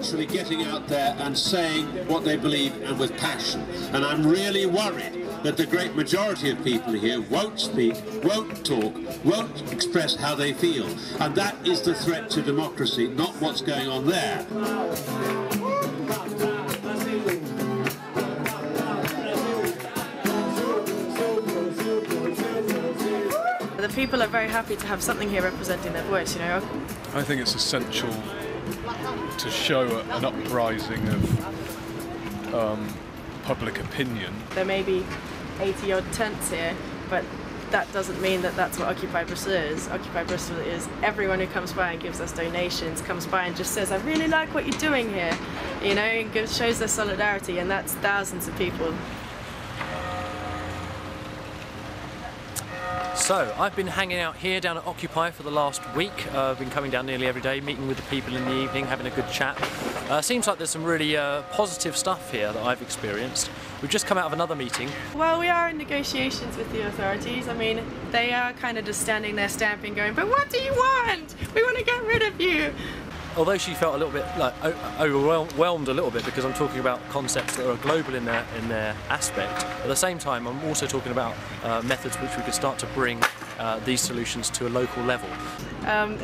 actually getting out there and saying what they believe, and with passion. And I'm really worried that the great majority of people here won't speak, won't talk, won't express how they feel. And that is the threat to democracy, not what's going on there. The people are very happy to have something here representing their voice, you know. I think it's essential to show an uprising of public opinion. There may be 80-odd tents here, but that doesn't mean that that's what Occupy Bristol is. Occupy Bristol is everyone who comes by and gives us donations, comes by and just says, I really like what you're doing here, you know, and shows their solidarity, and that's thousands of people. So, I've been hanging out here down at Occupy for the last week. I've been coming down nearly every day, meeting with the people in the evening, having a good chat. Seems like there's some really positive stuff here that I've experienced. We've just come out of another meeting. Well, we are in negotiations with the authorities. I mean, they are kind of just standing there stamping, going, but what do you want? We want to get rid of you. Although she felt a little bit like overwhelmed a little bit because I'm talking about concepts that are global in their aspect. At the same time, I'm also talking about methods which we could start to bring these solutions to a local level.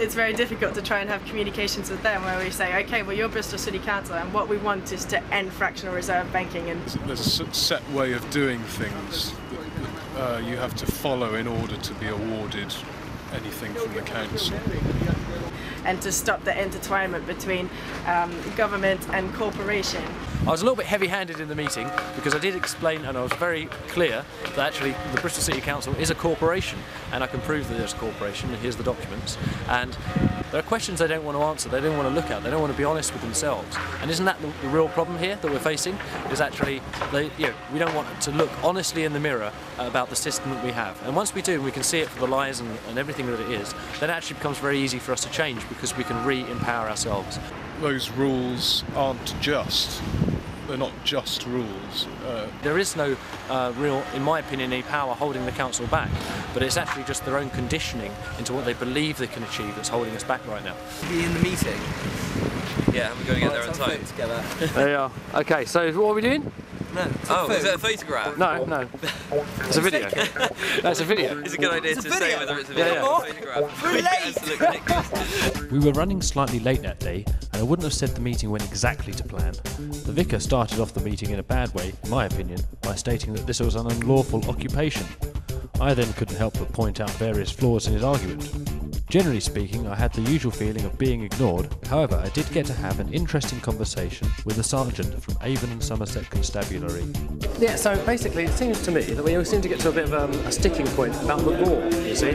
It's very difficult to try and have communications with them where we say, okay, well, you're Bristol City Council and what we want is to end fractional reserve banking. And there's a set way of doing things that you have to follow in order to be awarded anything from the council. And to stop the intertwinement between government and corporation. I was a little bit heavy-handed in the meeting because I did explain, and I was very clear, that actually the Bristol City Council is a corporation, and I can prove that it's a corporation, and here's the documents. And there are questions they don't want to answer, they don't want to look at, they don't want to be honest with themselves. And isn't that the real problem here that we're facing? Is actually, we don't want to look honestly in the mirror about the system that we have. And once we do, and we can see it for the lies and everything that it is, then it actually becomes very easy for us to change because we can re-empower ourselves. Those rules aren't just. They're not just rules. There is no real, in my opinion, any power holding the council back, but it's actually just their own conditioning into what they believe they can achieve that's holding us back right now. Be in the meeting? Yeah, we're going to get there on time. Together. There you are. Okay, so what are we doing? No. Oh, is it a photograph? No, no. It's a video. That's a video. It's a good idea to say whether it's a video or a photograph. We're late! We were running slightly late that day, and I wouldn't have said the meeting went exactly to plan. The vicar started off the meeting in a bad way, in my opinion, by stating that this was an unlawful occupation. I then couldn't help but point out various flaws in his argument. Generally speaking, I had the usual feeling of being ignored. However, I did get to have an interesting conversation with a sergeant from Avon and Somerset Constabulary. Yeah, so basically it seems to me that we all seem to get to a bit of a sticking point about the law, you see.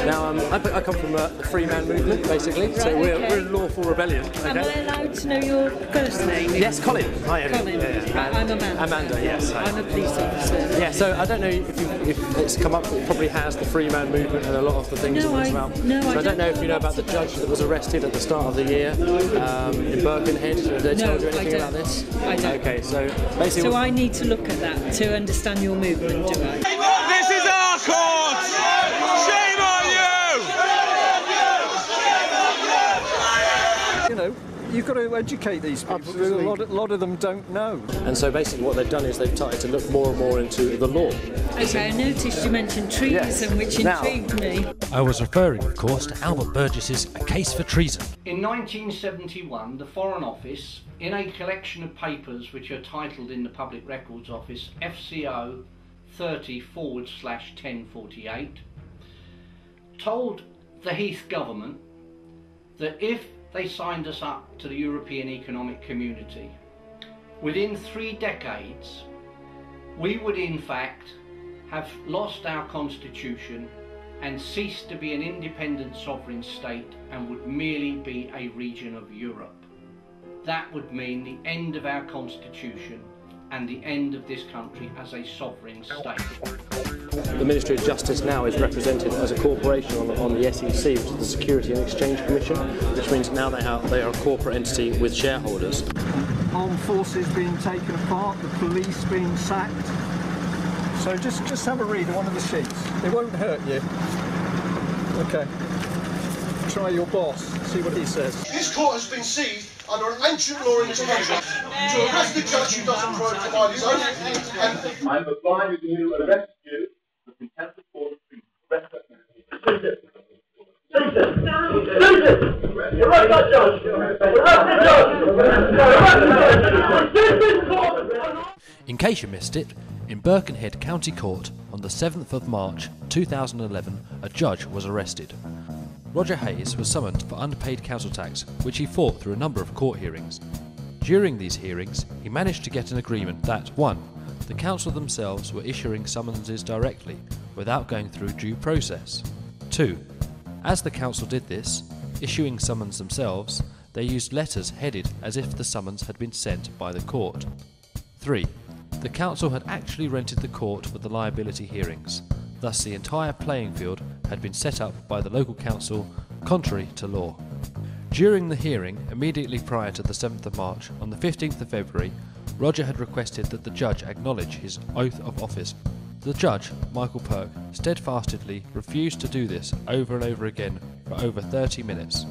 Now, I come from the free man movement, basically, right, so we're lawful rebellion. Okay? Am I allowed to know your first name? Yes, Colin. Hi, Colin. Yeah. I'm Amanda. Amanda, yes. Hi. I'm a police officer. Yeah, so I don't know if it's come up, it probably has, the free man movement and a lot of the things it was about. So I don't know if you know about the judge that was arrested at the start of the year in Birkenhead. Have they told you anything about this? I don't. Okay, so basically... So I need to look at that to understand your movement, do I? This is our court! Shame on you! You know, you've got to educate these people. Absolutely. A lot of them don't know. And so basically what they've done is they've started to look more and more into the law. Okay, I noticed you mentioned treason, which intrigued me. I was referring, of course, to Albert Burgess's A Case for Treason. In 1971, the Foreign Office, in a collection of papers which are titled in the Public Records Office FCO 30/1048, told the Heath government that if they signed us up to the European Economic Community, within 3 decades, we would in fact have lost our constitution and ceased to be an independent sovereign state and would merely be a region of Europe. That would mean the end of our constitution and the end of this country as a sovereign state. The Ministry of Justice now is represented as a corporation on the SEC, which is the Security and Exchange Commission, which means now they are a corporate entity with shareholders. Armed forces being taken apart, the police being sacked. So just have a read of one of the sheets. It won't hurt you. Okay. Try your boss, see what he says. This court has been seized under an ancient law in this country to arrest the judge who doesn't provide his oath. And I'm obliged to arrest you for contempt of court. In case you missed it, in Birkenhead County Court on the 7th of March 2011, a judge was arrested. Roger Hayes was summoned for unpaid council tax, which he fought through a number of court hearings. During these hearings, he managed to get an agreement that 1. The council themselves were issuing summonses directly, without going through due process. 2. As the council did this, issuing summons themselves, they used letters headed as if the summons had been sent by the court. 3. The council had actually rented the court for the liability hearings, thus the entire playing field had been set up by the local council, contrary to law. During the hearing, immediately prior to the 7th of March, on the 15th of February, Roger had requested that the judge acknowledge his oath of office. The judge, Michael Perk, steadfastly refused to do this over and over again for over 30 minutes.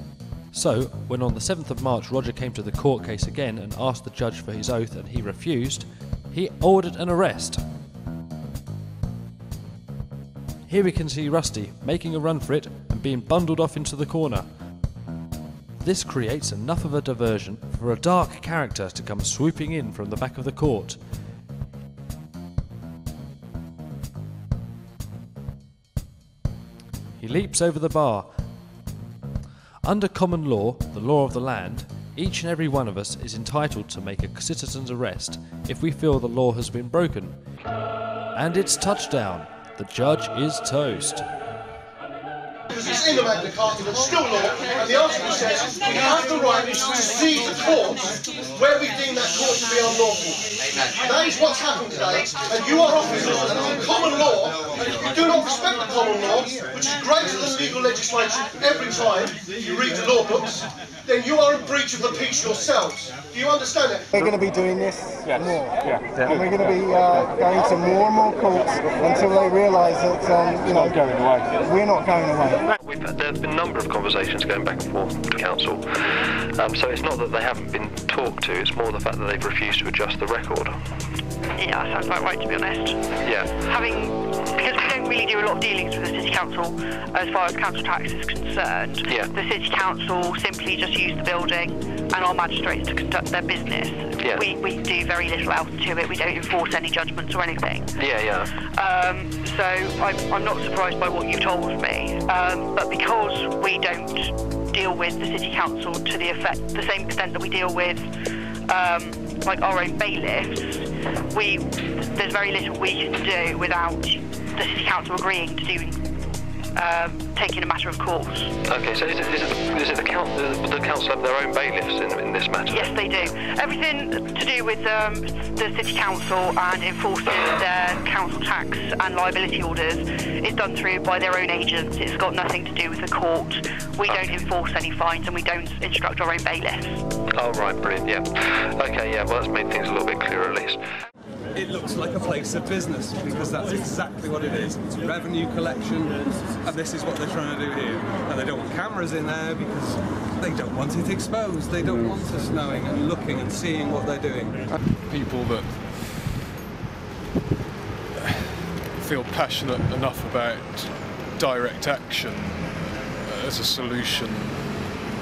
So, when on the 7th of March Roger came to the court case again and asked the judge for his oath and he refused, he ordered an arrest. Here we can see Rusty making a run for it and being bundled off into the corner. This creates enough of a diversion for a dark character to come swooping in from the back of the court. He leaps over the bar. Under common law, the law of the land, each and every one of us is entitled to make a citizen's arrest if we feel the law has been broken. And it's touchdown. The judge is toast. It's in the Magna Carta, but still law, and the article says we have the right to seize a court where we deem that court to be unlawful. That is what's happened today, and you are officers under common law, and if you do not respect the common law, which is greater than legal legislation every time you read the law books, then you are in breach of the peace yourselves. Do you understand it? We're going to be doing this more, and we're going to be going to more and more courts until they realise that we're not going away. There's been a number of conversations going back and forth with the council, so it's not that they haven't been talked to, it's more the fact that they've refused to adjust the record. Yeah, that sounds about right, to be honest. Yeah. Because we don't really do a lot of dealings with the City Council as far as council tax is concerned. Yeah. The City Council simply just use the building and our magistrates to conduct their business. Yeah. We do very little else to it. We don't enforce any judgments or anything. Yeah. So I'm not surprised by what you told me. But because we don't deal with the City Council to the same extent that we deal with like our own bailiffs, there's very little we can do without the City Council agreeing to do taking a matter of course. Okay, so is it the council have their own bailiffs in this matter? Yes, they do. Everything to do with the City Council and enforcing their council tax and liability orders is done through by their own agents. It's got nothing to do with the court. We don't enforce any fines and we don't instruct our own bailiffs. Oh right, brilliant, yeah. Okay, yeah, well that's made things a little bit clearer at least. It looks like a place of business because that's exactly what it is. It's revenue collection, and this is what they're trying to do here. And they don't want cameras in there because they don't want it exposed. They don't want us knowing and looking and seeing what they're doing. People that feel passionate enough about direct action as a solution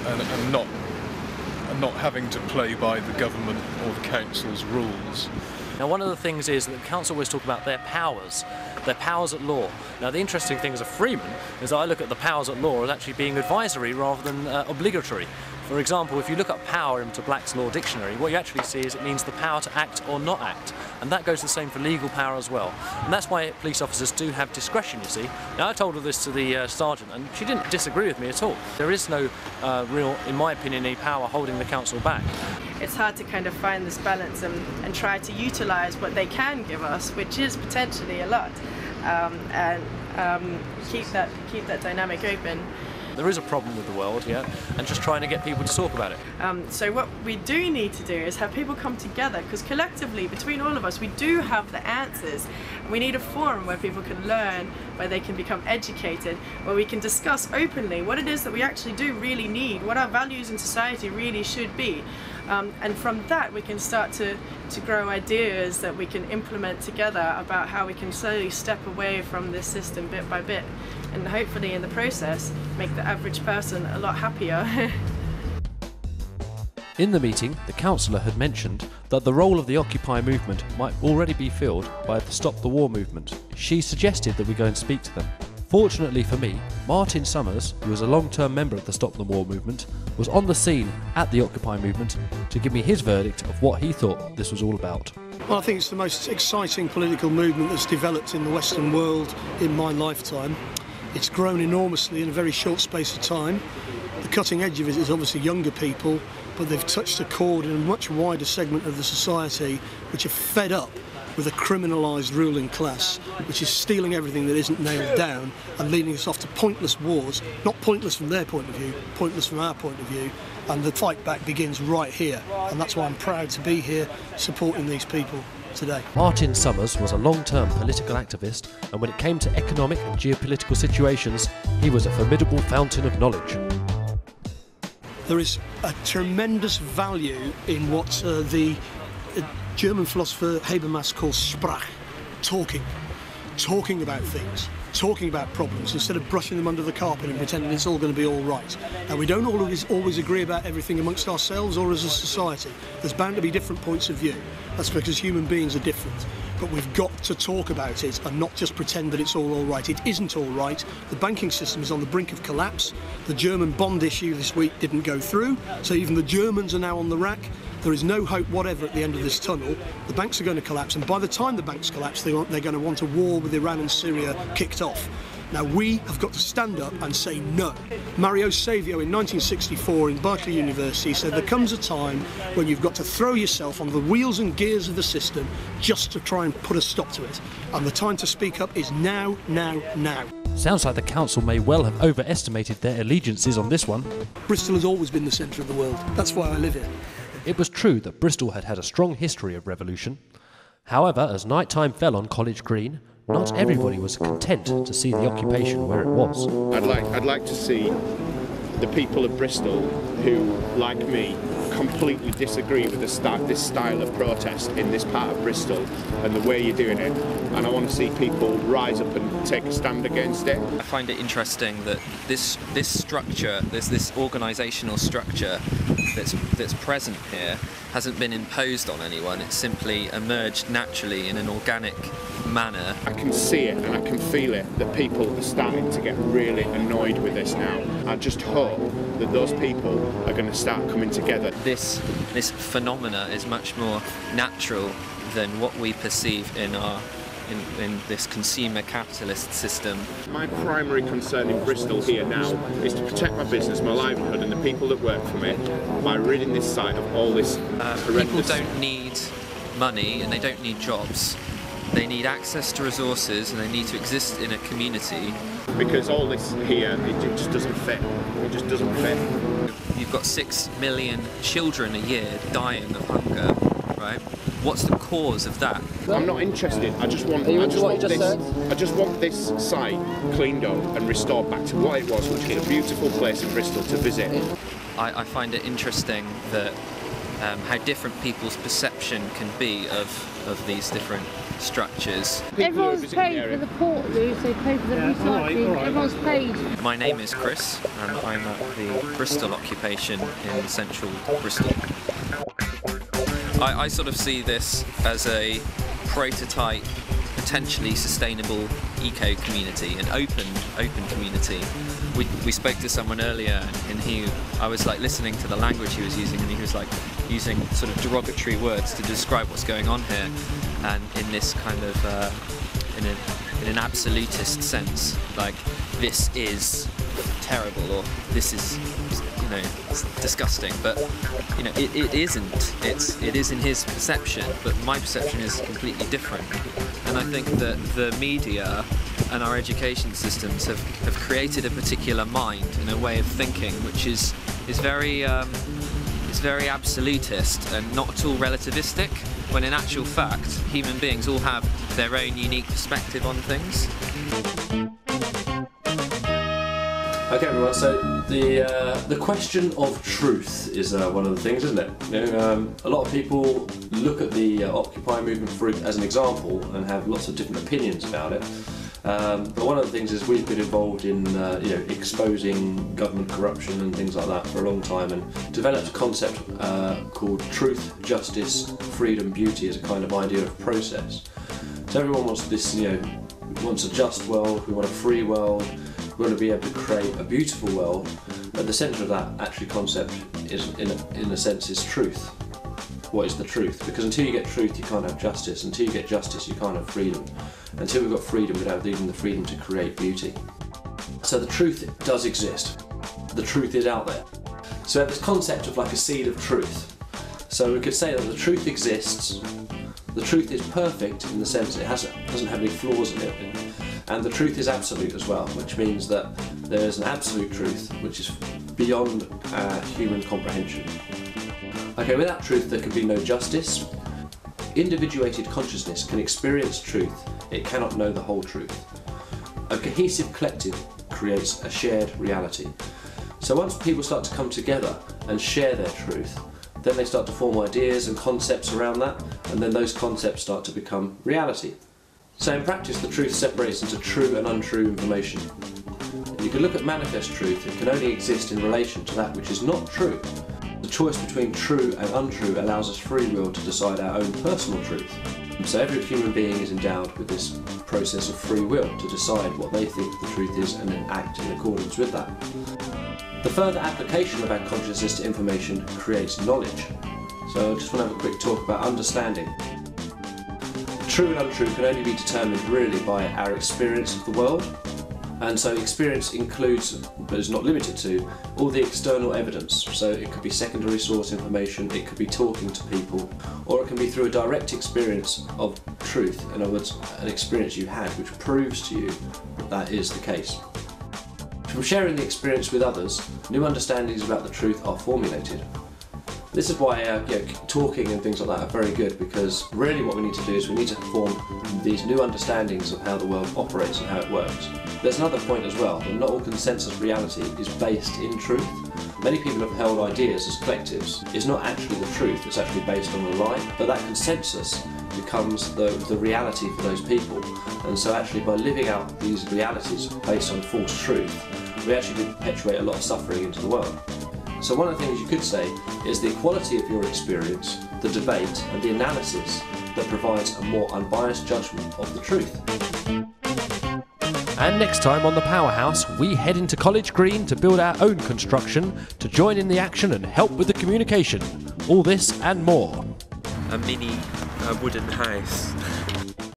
and not having to play by the government or the council's rules. Now, one of the things is that the council always talk about their powers at law. Now, the interesting thing as a freeman is that I look at the powers at law as actually being advisory rather than obligatory. For example, if you look up power into Black's Law Dictionary, what you actually see is it means the power to act or not act. And that goes the same for legal power as well. And that's why police officers do have discretion, you see. Now, I told her this to the sergeant, and she didn't disagree with me at all. There is no real, in my opinion, any power holding the council back. It's hard to kind of find this balance and try to utilise what they can give us, which is potentially a lot, and keep that dynamic open. There is a problem with the world, yeah, and just trying to get people to talk about it. So what we do need to do is have people come together, because collectively, between all of us, we do have the answers. We need a forum where people can learn, where they can become educated, where we can discuss openly what it is that we actually do really need, what our values in society really should be. And from that we can start to grow ideas that we can implement together about how we can slowly step away from this system bit by bit, and hopefully in the process make the average person a lot happier. In the meeting, the councillor had mentioned that the role of the Occupy movement might already be filled by the Stop the War movement. She suggested that we go and speak to them. Fortunately for me, Martin Summers, who was a long-term member of the Stop the War movement, was on the scene at the Occupy movement to give me his verdict of what he thought this was all about. Well, I think it's the most exciting political movement that's developed in the Western world in my lifetime. It's grown enormously in a very short space of time. The cutting edge of it is obviously younger people, but they've touched a chord in a much wider segment of the society which are fed up with a criminalised ruling class which is stealing everything that isn't nailed down and leading us off to pointless wars, not pointless from their point of view, pointless from our point of view, and the fight back begins right here, and that's why I'm proud to be here supporting these people today. Martin Summers was a long-term political activist, and when it came to economic and geopolitical situations, he was a formidable fountain of knowledge. There is a tremendous value in what the German philosopher Habermas calls Sprach, talking about things, talking about problems instead of brushing them under the carpet and pretending it's all going to be all right. Now, we don't always agree about everything amongst ourselves or as a society. There's bound to be different points of view. That's because human beings are different. But we've got to talk about it and not just pretend that it's all right. It isn't all right. The banking system is on the brink of collapse. The German bond issue this week didn't go through, so even the Germans are now on the rack. There is no hope whatever at the end of this tunnel. The banks are going to collapse, and by the time the banks collapse, they're going to want a war with Iran and Syria kicked off. Now, we have got to stand up and say no. Mario Savio in 1964 in Berkeley University said there comes a time when you've got to throw yourself on the wheels and gears of the system just to try and put a stop to it. And the time to speak up is now, now, now. Sounds like the council may well have overestimated their allegiances on this one. Bristol has always been the centre of the world. That's why I live here. It was true that Bristol had had a strong history of revolution. However, as night time fell on College Green, not everybody was content to see the occupation where it was. I'd like to see the people of Bristol who, like me, completely disagree with this style of protest in this part of Bristol and the way you're doing it, and I want to see people rise up and take a stand against it. I find it interesting that this structure, this organisational structure that's present here, hasn't been imposed on anyone. It's simply emerged naturally in an organic manner. I can see it and I can feel it, that people are starting to get really annoyed with this now. I just hope that those people are going to start coming together. This phenomena is much more natural than what we perceive in this consumer capitalist system. My primary concern in Bristol here now is to protect my business, my livelihood and the people that work for me by ridding this site of all this horrendous... People don't need money and they don't need jobs. They need access to resources and they need to exist in a community. Because all this here, it just doesn't fit. It just doesn't fit. You've got 6 million children a year dying of hunger, right? What's the cause of that? I'm not interested. I just want this site cleaned up and restored back to what it was, which is a beautiful place in Bristol to visit. I find it interesting that how different people's perception can be of these different structures. Everyone's paid for the port route, they pay for the recycling, everyone's paid. My name is Chris and I'm at the Bristol occupation in central Bristol. I sort of see this as a prototype, potentially sustainable eco-community, an open community. We spoke to someone earlier and I was like listening to the language he was using, and he was like using sort of derogatory words to describe what's going on here, and in this kind of in an absolutist sense, like this is terrible or this is disgusting, but it isn't. It is in his perception, but my perception is completely different. And I think that the media and our education systems have created a particular mind and a way of thinking which is very absolutist and not at all relativistic, when in actual fact human beings all have their own unique perspective on things. I Okay, everyone. So the question of truth is one of the things, isn't it? You know, a lot of people look at the Occupy movement as an example and have lots of different opinions about it. But one of the things is we've been involved in exposing government corruption and things like that for a long time, and developed a concept called truth, justice, freedom, beauty as a kind of idea of process. So everyone wants this, wants a just world, we want a free world, we want to be able to create a beautiful world. At the centre of that actually concept is, in a sense, is truth. What is the truth? Because until you get truth, you can't have justice. Until you get justice, you can't have freedom. Until we've got freedom, we don't have even the freedom to create beauty. So the truth does exist. The truth is out there. So we have this concept of like a seed of truth. So we could say that the truth exists. The truth is perfect in the sense it doesn't have any flaws in it. And the truth is absolute as well, which means that there is an absolute truth which is beyond human comprehension. Okay, without truth there can be no justice. Individuated consciousness can experience truth, it cannot know the whole truth. A cohesive collective creates a shared reality. So once people start to come together and share their truth, then they start to form ideas and concepts around that, and then those concepts start to become reality. So in practice the truth separates into true and untrue information. You can look at manifest truth, it can only exist in relation to that which is not true. The choice between true and untrue allows us free will to decide our own personal truth. So every human being is endowed with this process of free will to decide what they think the truth is and then act in accordance with that. The further application of our consciousness to information creates knowledge. So I just want to have a quick talk about understanding. True and untrue can only be determined really by our experience of the world. And so experience includes, but is not limited to, all the external evidence. So it could be secondary source information, it could be talking to people, or it can be through a direct experience of truth. In other words, an experience you had which proves to you that that is the case. From sharing the experience with others, new understandings about the truth are formulated. This is why talking and things like that are very good, because really what we need to do is we need to form these new understandings of how the world operates and how it works. There's another point as well, that not all consensus reality is based in truth. Many people have held ideas as collectives. It's not actually the truth, it's actually based on a lie, but that consensus becomes the reality for those people. And so actually by living out these realities based on false truth, we actually perpetuate a lot of suffering into the world. So one of the things you could say is the quality of your experience, the debate and the analysis that provides a more unbiased judgment of the truth. And next time on The Powerhouse, we head into College Green to build our own construction, to join in the action and help with the communication. All this and more. A mini wooden house.